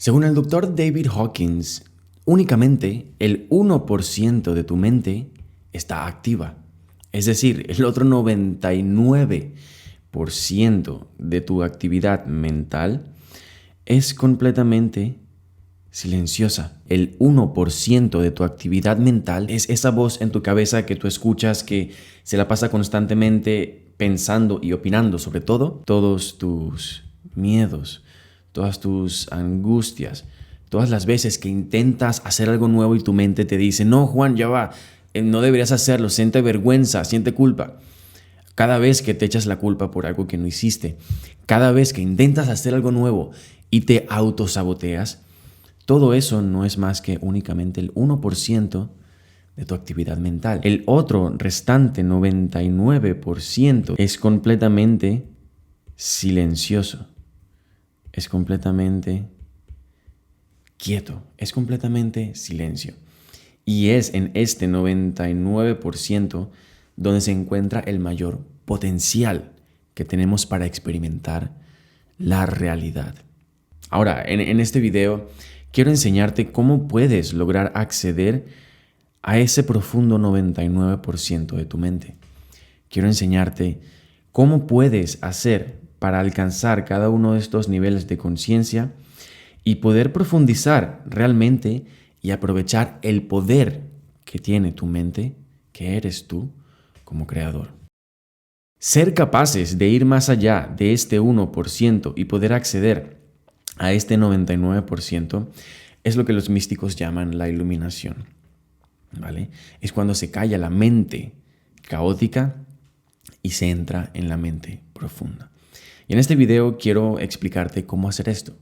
Según el doctor David Hawkins, únicamente el 1% de tu mente está activa. Es decir, el otro 99% de tu actividad mental es completamente silenciosa. El 1% de tu actividad mental es esa voz en tu cabeza que tú escuchas que se la pasa constantemente pensando y opinando sobre todo, todos tus miedos, todas tus angustias, todas las veces que intentas hacer algo nuevo y tu mente te dice, no, Juan, ya va, no deberías hacerlo, siente vergüenza, siente culpa. Cada vez que te echas la culpa por algo que no hiciste, cada vez que intentas hacer algo nuevo y te autosaboteas, todo eso no es más que únicamente el 1% de tu actividad mental. El otro restante 99% es completamente silencioso. Es completamente quieto, es completamente silencio. Y es en este 99% donde se encuentra el mayor potencial que tenemos para experimentar la realidad. Ahora, en este video quiero enseñarte cómo puedes lograr acceder a ese profundo 99% de tu mente. Quiero enseñarte cómo puedes hacer para alcanzar cada uno de estos niveles de conciencia y poder profundizar realmente y aprovechar el poder que tiene tu mente, que eres tú como creador. Ser capaces de ir más allá de este 1% y poder acceder a este 99% es lo que los místicos llaman la iluminación, ¿vale? Es cuando se calla la mente caótica y se entra en la mente profunda. Y en este video quiero explicarte cómo hacer esto.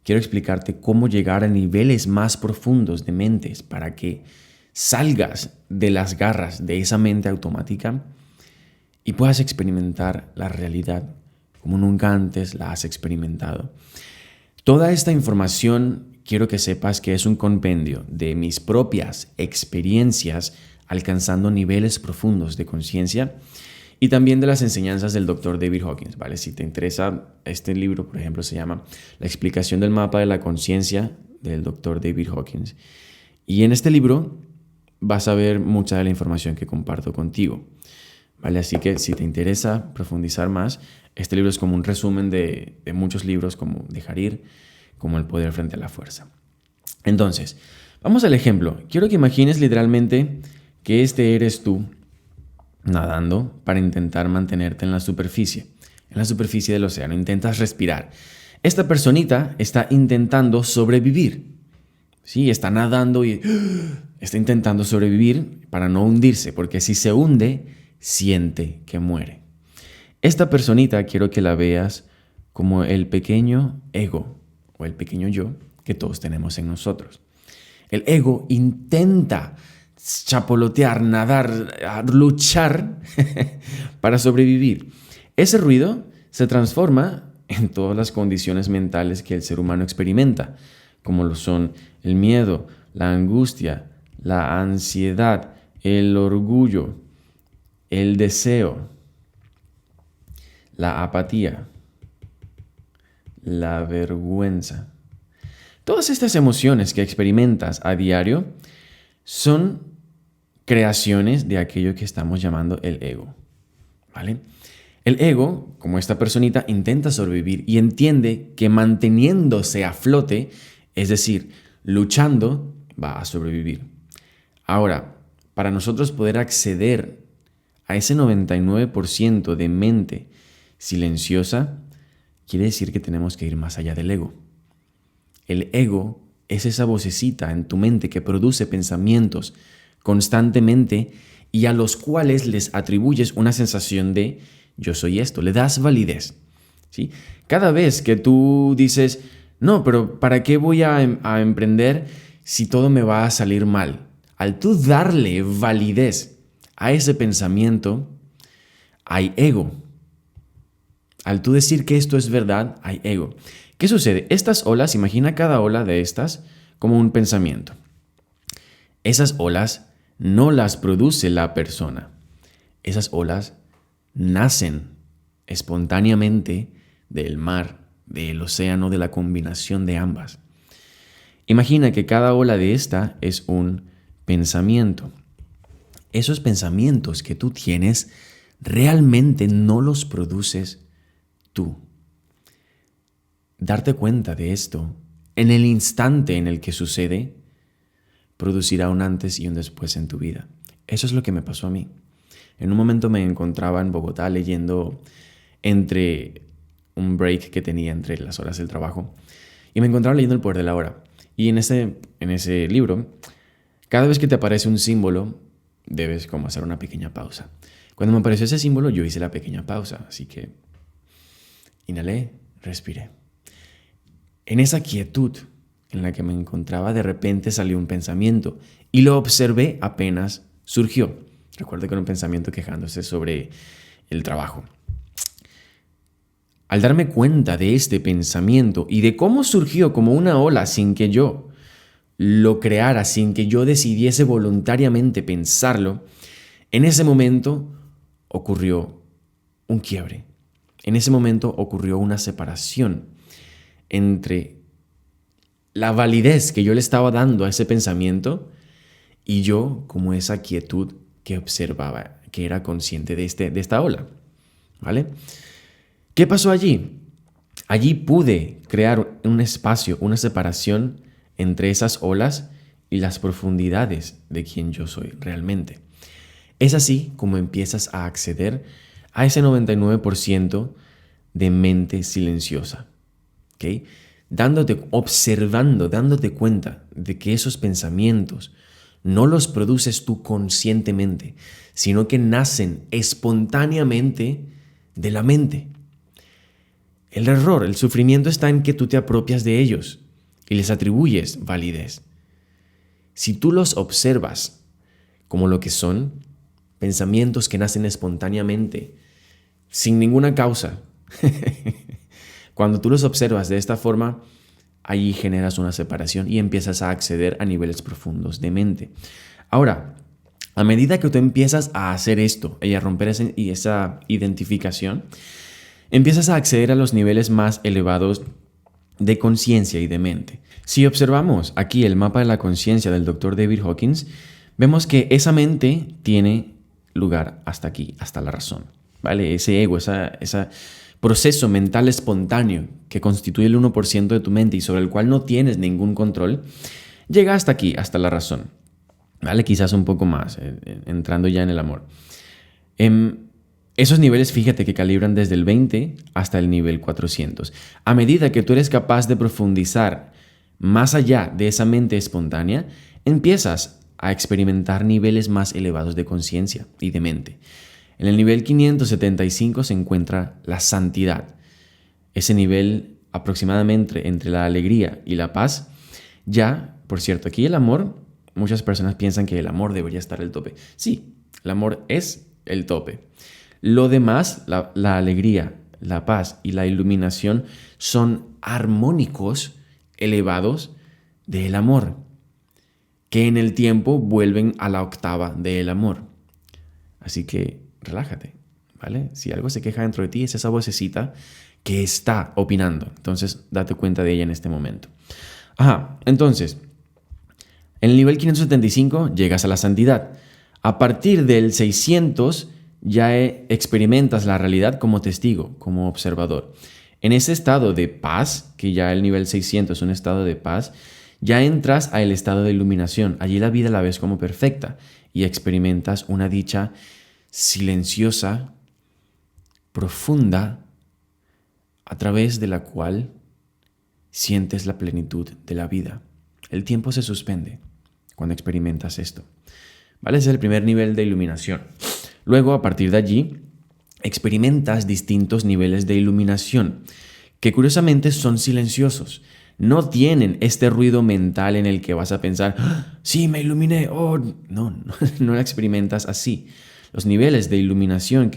Quiero explicarte cómo llegar a niveles más profundos de mentes para que salgas de las garras de esa mente automática y puedas experimentar la realidad como nunca antes la has experimentado. Toda esta información quiero que sepas que es un compendio de mis propias experiencias alcanzando niveles profundos de conciencia y también de las enseñanzas del Dr. David Hawkins, ¿vale? Si te interesa, este libro, por ejemplo, se llama La explicación del mapa de la conciencia del Dr. David Hawkins. Y en este libro vas a ver mucha de la información que comparto contigo, ¿vale? Así que si te interesa profundizar más, este libro es como un resumen de muchos libros como Dejar ir, como El poder frente a la fuerza. Entonces, vamos al ejemplo. Quiero que imagines literalmente que este eres tú nadando para intentar mantenerte en la superficie del océano. Intentas respirar. Esta personita está intentando sobrevivir. Sí, está nadando y está intentando sobrevivir para no hundirse, porque si se hunde, siente que muere. Esta personita quiero que la veas como el pequeño ego o el pequeño yo que todos tenemos en nosotros. El ego intenta chapolotear, nadar, luchar para sobrevivir. Ese ruido se transforma en todas las condiciones mentales que el ser humano experimenta, como lo son el miedo, la angustia, la ansiedad, el orgullo, el deseo, la apatía, la vergüenza. Todas estas emociones que experimentas a diario son creaciones de aquello que estamos llamando el ego, ¿vale? El ego, como esta personita, intenta sobrevivir y entiende que manteniéndose a flote, es decir, luchando, va a sobrevivir. Ahora, para nosotros poder acceder a ese 99% de mente silenciosa, quiere decir que tenemos que ir más allá del ego. El ego es esa vocecita en tu mente que produce pensamientos constantemente y a los cuales les atribuyes una sensación de yo soy esto, le das validez, ¿sí? Cada vez que tú dices, no, pero ¿para qué voy a emprender si todo me va a salir mal? Al tú darle validez a ese pensamiento, hay ego. Al tú decir que esto es verdad, hay ego. ¿Qué sucede? Estas olas, imagina cada ola de estas como un pensamiento. Esas olas no las produce la persona. Esas olas nacen espontáneamente del mar, del océano, de la combinación de ambas. Imagina que cada ola de esta es un pensamiento. Esos pensamientos que tú tienes realmente no los produces tú. Darte cuenta de esto en el instante en el que sucede producirá un antes y un después en tu vida. Eso es lo que me pasó a mí. En un momento me encontraba en Bogotá leyendo entre un break que tenía entre las horas del trabajo y me encontraba leyendo El poder de la hora. Y en ese libro, cada vez que te aparece un símbolo, debes como hacer una pequeña pausa. Cuando me apareció ese símbolo, yo hice la pequeña pausa, así que inhalé, respiré. En esa quietud en la que me encontraba, de repente salió un pensamiento y lo observé apenas surgió. Recuerdo que era un pensamiento quejándose sobre el trabajo. Al darme cuenta de este pensamiento y de cómo surgió como una ola sin que yo lo creara, sin que yo decidiese voluntariamente pensarlo, en ese momento ocurrió un quiebre. En ese momento ocurrió una separación entre la validez que yo le estaba dando a ese pensamiento y yo como esa quietud que observaba, que era consciente de esta ola. ¿Vale? ¿Qué pasó allí? Allí pude crear un espacio, una separación entre esas olas y las profundidades de quien yo soy realmente. Es así como empiezas a acceder a ese 99% de mente silenciosa. ¿Ok? Observando, dándote cuenta de que esos pensamientos no los produces tú conscientemente, sino que nacen espontáneamente de la mente. El error, el sufrimiento está en que tú te apropias de ellos y les atribuyes validez. Si tú los observas como lo que son, pensamientos que nacen espontáneamente, sin ninguna causa, cuando tú los observas de esta forma, allí generas una separación y empiezas a acceder a niveles profundos de mente. Ahora, a medida que tú empiezas a hacer esto y a romper esa identificación, empiezas a acceder a los niveles más elevados de conciencia y de mente. Si observamos aquí el mapa de la conciencia del Dr. David Hawkins, vemos que esa mente tiene lugar hasta aquí, hasta la razón, ¿vale? Ese ego, ese proceso mental espontáneo que constituye el 1% de tu mente y sobre el cual no tienes ningún control, llega hasta aquí, hasta la razón, ¿vale? Quizás un poco más, entrando ya en el amor. Esos niveles, fíjate que calibran desde el 20 hasta el nivel 400. A medida que tú eres capaz de profundizar más allá de esa mente espontánea, empiezas a experimentar niveles más elevados de conciencia y de mente. En el nivel 575 se encuentra la santidad. Ese nivel aproximadamente entre la alegría y la paz. Ya, por cierto, aquí el amor, muchas personas piensan que el amor debería estar al tope. Sí, el amor es el tope. Lo demás, la alegría, la paz y la iluminación son armónicos elevados del amor, que en el tiempo vuelven a la octava del amor. Así que relájate, ¿vale? Si algo se queja dentro de ti, es esa vocecita que está opinando. Entonces, date cuenta de ella en este momento. Entonces, en el nivel 575 llegas a la santidad. A partir del 600 ya experimentas la realidad como testigo, como observador. En ese estado de paz, que ya el nivel 600 es un estado de paz, ya entras al estado de iluminación. Allí la vida la ves como perfecta y experimentas una dicha silenciosa, profunda, a través de la cual sientes la plenitud de la vida. El tiempo se suspende cuando experimentas esto. ¿Vale? Ese es el primer nivel de iluminación. Luego, a partir de allí, experimentas distintos niveles de iluminación, que curiosamente son silenciosos. No tienen este ruido mental en el que vas a pensar, sí, me iluminé, no lo experimentas así. Los niveles de iluminación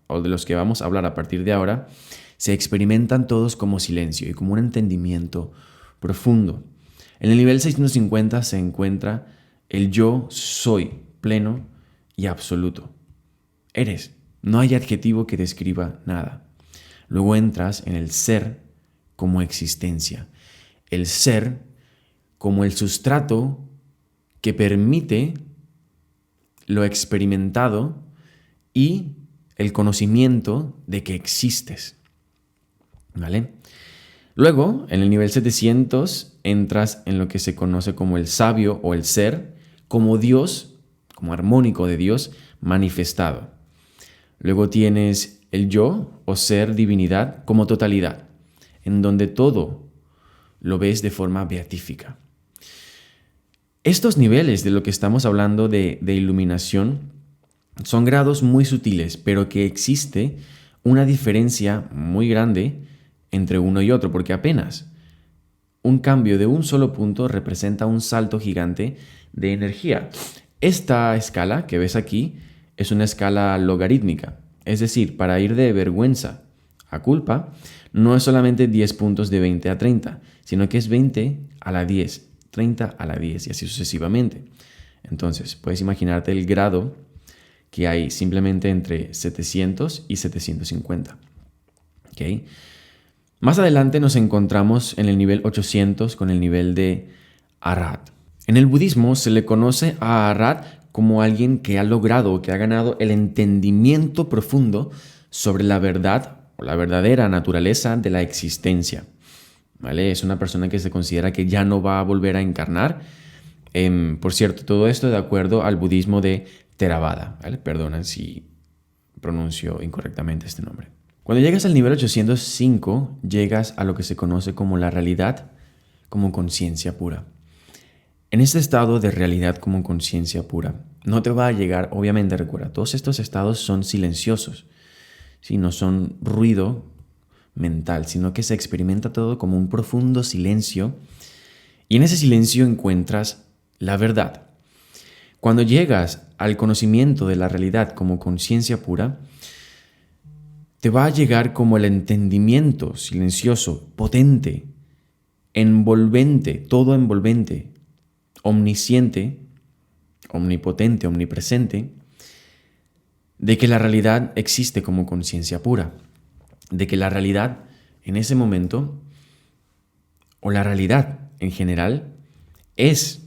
o de los que vamos a hablar a partir de ahora, se experimentan todos como silencio y como un entendimiento profundo. En el nivel 650 se encuentra el yo soy pleno y absoluto. Eres. No hay adjetivo que describa nada. Luego entras en el ser como existencia. El ser como el sustrato que permite lo experimentado y el conocimiento de que existes. ¿Vale? Luego, en el nivel 700, entras en lo que se conoce como el sabio o el ser, como Dios, como armónico de Dios, manifestado. Luego tienes el yo o ser divinidad como totalidad, en donde todo lo ves de forma beatífica. Estos niveles de lo que estamos hablando de iluminación son grados muy sutiles, pero que existe una diferencia muy grande entre uno y otro, porque apenas un cambio de un solo punto representa un salto gigante de energía. Esta escala que ves aquí es una escala logarítmica, es decir, para ir de vergüenza a culpa, no es solamente 10 puntos de 20 a 30, sino que es 20 a la 10, 30 a la 10 y así sucesivamente. Entonces, puedes imaginarte el grado que hay simplemente entre 700 y 750. ¿Okay? Más adelante nos encontramos en el nivel 800 con el nivel de Arhat. En el budismo se le conoce a Arhat como alguien que ha logrado, que ha ganado el entendimiento profundo sobre la verdad o la verdadera naturaleza de la existencia. ¿Vale? Es una persona que se considera que ya no va a volver a encarnar. Por cierto, todo esto de acuerdo al budismo de Theravada. ¿Vale? Perdonan si pronuncio incorrectamente este nombre. Cuando llegas al nivel 805, llegas a lo que se conoce como la realidad como conciencia pura. En este estado de realidad como conciencia pura, no te va a llegar, obviamente recuerda, todos estos estados son silenciosos, ¿sí? No son ruido mental, sino que se experimenta todo como un profundo silencio y en ese silencio encuentras la verdad. Cuando llegas al conocimiento de la realidad como conciencia pura, te va a llegar como el entendimiento silencioso, potente, envolvente, todo envolvente, omnisciente, omnipotente, omnipresente, de que la realidad existe como conciencia pura, de que la realidad en ese momento, o la realidad en general, es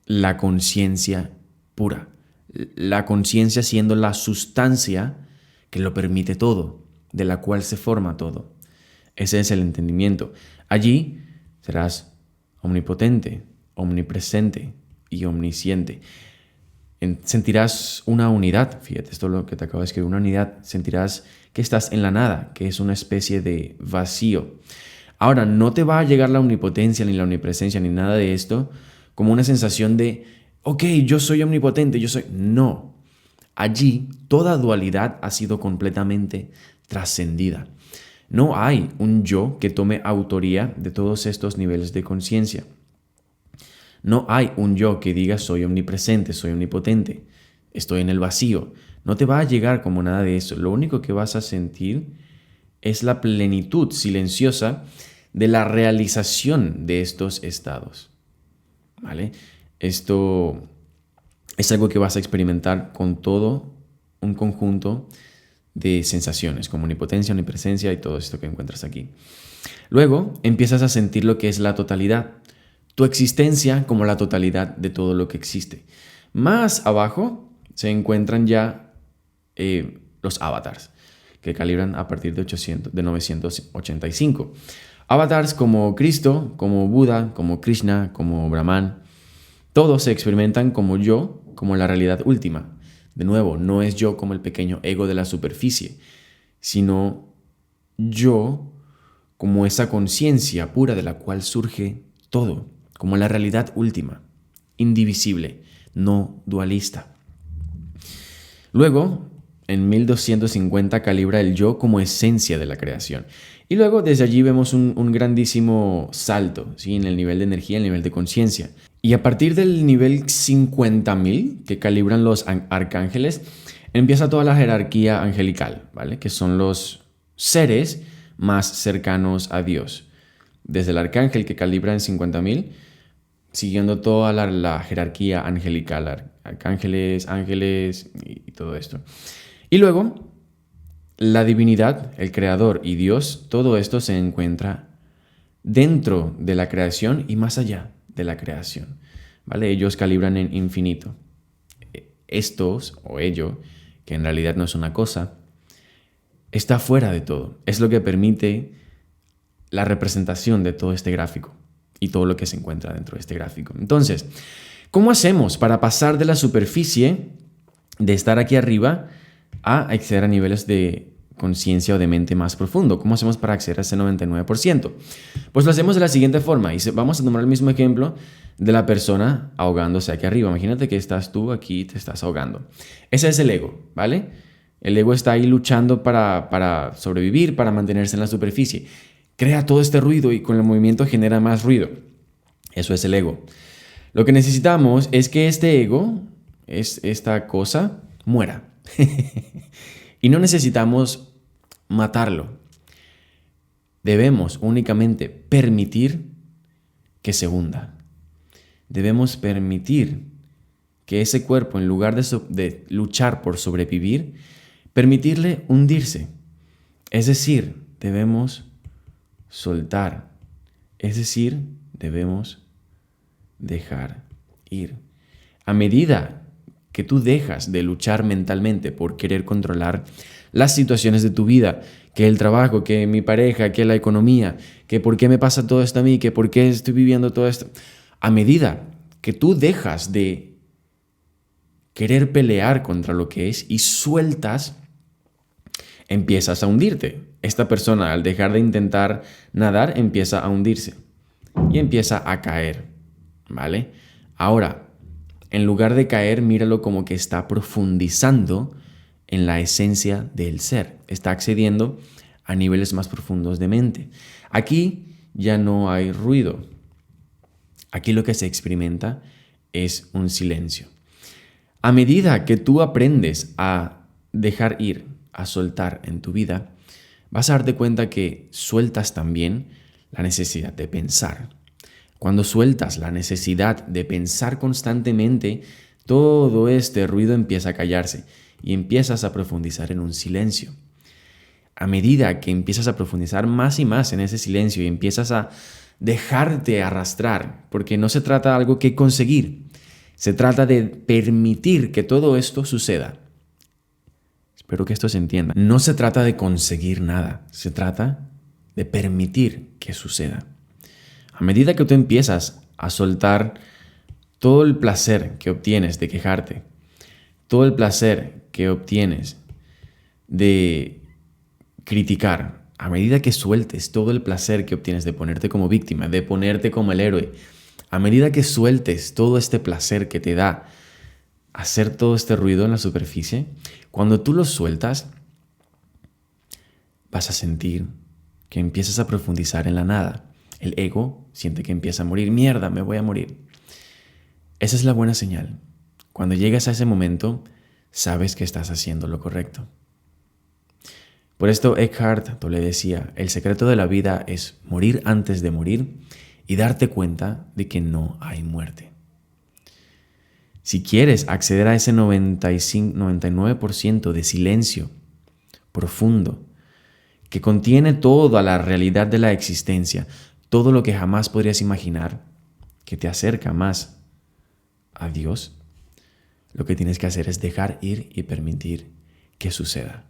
la conciencia pura, la conciencia siendo la sustancia que lo permite todo, de la cual se forma todo. Ese es el entendimiento. Allí serás omnipotente, omnipresente y omnisciente. Sentirás una unidad, fíjate, esto es lo que te acabo de escribir, una unidad, sentirás que estás en la nada, que es una especie de vacío. Ahora, no te va a llegar la omnipotencia, ni la omnipresencia, ni nada de esto, como una sensación de, ok, yo soy omnipotente, yo soy... No. Allí, toda dualidad ha sido completamente trascendida. No hay un yo que tome autoría de todos estos niveles de conciencia. No hay un yo que diga soy omnipresente, soy omnipotente, estoy en el vacío. No te va a llegar como nada de eso. Lo único que vas a sentir es la plenitud silenciosa de la realización de estos estados. ¿Vale? Esto es algo que vas a experimentar con todo un conjunto de sensaciones, como omnipotencia, omnipresencia y todo esto que encuentras aquí. Luego empiezas a sentir lo que es la totalidad, tu existencia como la totalidad de todo lo que existe. Más abajo se encuentran ya los avatars, que calibran a partir de 985. Avatars como Cristo, como Buda, como Krishna, como Brahman, todos se experimentan como yo, como la realidad última. De nuevo, no es yo como el pequeño ego de la superficie, sino yo como esa conciencia pura de la cual surge todo, como la realidad última, indivisible, no dualista. Luego, en 1250 calibra el yo como esencia de la creación. Y luego desde allí vemos un grandísimo salto, ¿sí? En el nivel de energía, en el nivel de conciencia. Y a partir del nivel 50.000 que calibran los arcángeles, empieza toda la jerarquía angelical, ¿vale? Que son los seres más cercanos a Dios. Desde el arcángel que calibra en 50.000, siguiendo toda la jerarquía angelical, arcángeles, ángeles y todo esto. Y luego, la divinidad, el creador y Dios, todo esto se encuentra dentro de la creación y más allá de la creación, ¿vale? Ellos calibran en infinito. Estos, o ello, que en realidad no es una cosa, está fuera de todo. Es lo que permite la representación de todo este gráfico y todo lo que se encuentra dentro de este gráfico. Entonces, ¿cómo hacemos para pasar de la superficie, de estar aquí arriba, a acceder a niveles de conciencia o de mente más profundo? ¿Cómo hacemos para acceder a ese 99%? Pues lo hacemos de la siguiente forma. Vamos a tomar el mismo ejemplo de la persona ahogándose aquí arriba. Imagínate que estás tú aquí y te estás ahogando. Ese es el ego, ¿vale? El ego está ahí luchando para sobrevivir, para mantenerse en la superficie. Crea todo este ruido y con el movimiento genera más ruido. Eso es el ego. Lo que necesitamos es que este ego, esta cosa, muera. Y no necesitamos matarlo. Debemos únicamente permitir que se hunda. Debemos permitir que ese cuerpo, en lugar de luchar por sobrevivir, permitirle hundirse. Es decir, debemos soltar. Es decir, debemos dejar ir. A medida que tú dejas de luchar mentalmente por querer controlar las situaciones de tu vida, que el trabajo, que mi pareja, que la economía, que por qué me pasa todo esto a mí, que por qué estoy viviendo todo esto. A medida que tú dejas de querer pelear contra lo que es y sueltas, empiezas a hundirte. Esta persona, al dejar de intentar nadar, empieza a hundirse y empieza a caer, ¿vale? Ahora, en lugar de caer, míralo como que está profundizando en la esencia del ser. Está accediendo a niveles más profundos de mente. Aquí ya no hay ruido. Aquí lo que se experimenta es un silencio. A medida que tú aprendes a dejar ir, a soltar en tu vida, vas a darte cuenta que sueltas también la necesidad de pensar. Cuando sueltas la necesidad de pensar constantemente, todo este ruido empieza a callarse y empiezas a profundizar en un silencio. A medida que empiezas a profundizar más y más en ese silencio y empiezas a dejarte arrastrar, porque no se trata de algo que conseguir, se trata de permitir que todo esto suceda. Espero que esto se entienda. No se trata de conseguir nada, se trata de permitir que suceda. A medida que tú empiezas a soltar todo el placer que obtienes de quejarte, todo el placer que obtienes de criticar, a medida que sueltes todo el placer que obtienes de ponerte como víctima, de ponerte como el héroe, a medida que sueltes todo este placer que te da hacer todo este ruido en la superficie, cuando tú lo sueltas, vas a sentir que empiezas a profundizar en la nada. El ego siente que empieza a morir. Mierda, me voy a morir. Esa es la buena señal. Cuando llegas a ese momento, sabes que estás haciendo lo correcto. Por esto Eckhart Tolle decía, el secreto de la vida es morir antes de morir y darte cuenta de que no hay muerte. Si quieres acceder a ese 99% de silencio profundo que contiene toda la realidad de la existencia, todo lo que jamás podrías imaginar, que te acerca más a Dios, lo que tienes que hacer es dejar ir y permitir que suceda.